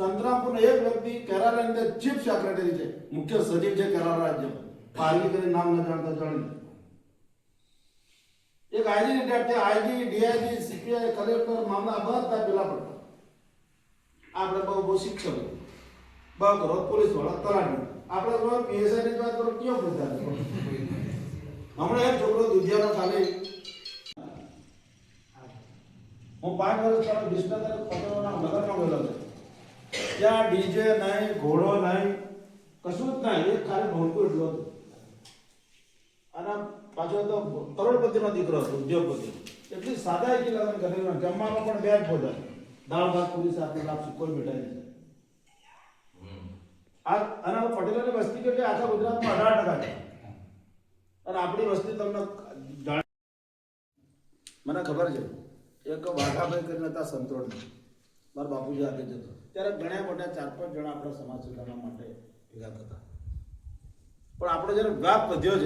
સંતરામપુરનો એક વ્યક્તિ કેરાલા અંદર ચીફ સેક્રેટરી છે, મુખ્ય સચિવ છે કેરાલા રાજ્યમાં. આઈજી કરીને નામ ન જાણતા જાણી. એક આઈજી રિટાયર છે, આઈજી, ડીઆઈજી, સીપીઆઈ, કલેક્ટર, મામલા બધા પેલા પડતા. આપણે બહુ શિક્ષક, બહુ કરો પોલીસ વાળા, તલાટી. આપણે તો પીએસઆઈ ની વાત કરો કેવો બધા. હમણાં એક છોકરો દુધિયાનો ખાલી હું 5 વર્ષ પહેલા વિસનગર પટેલોના નગરમાં ગયેલો છે. ત્યાં ડીજે નહીં, ઘોડો નહીં, કશું જ નહીં, એક ખાલી ઢોલકું એટલું હતું. અને પાછો તો કરોડપતિનો દીકરો હતો, ઉદ્યોગપતિ. એટલી સાદાઈથી લગ્ન કરેલું. જમવાનું પણ બે જ ભોજન, દાળ ભાત પૂરી સાથે લાપસી, કોઈ મીઠાઈ નહીં. અને પટેલોની વસ્તી કેટલી આખા ગુજરાતમાં 18% છે. અને આપણી વસ્તી તમને મને ખબર છે, એક વાઘાભાઈ કરીને હતા સંતોડના, મારા બાપુજી આપી જતો. ત્યારે ઘણા મોટા 4-5 જણા આપણા સમાજ સુધારવા માટે ભેગા થતા. પણ આપણો જ્યારે વ્યાપ વધ્યો છે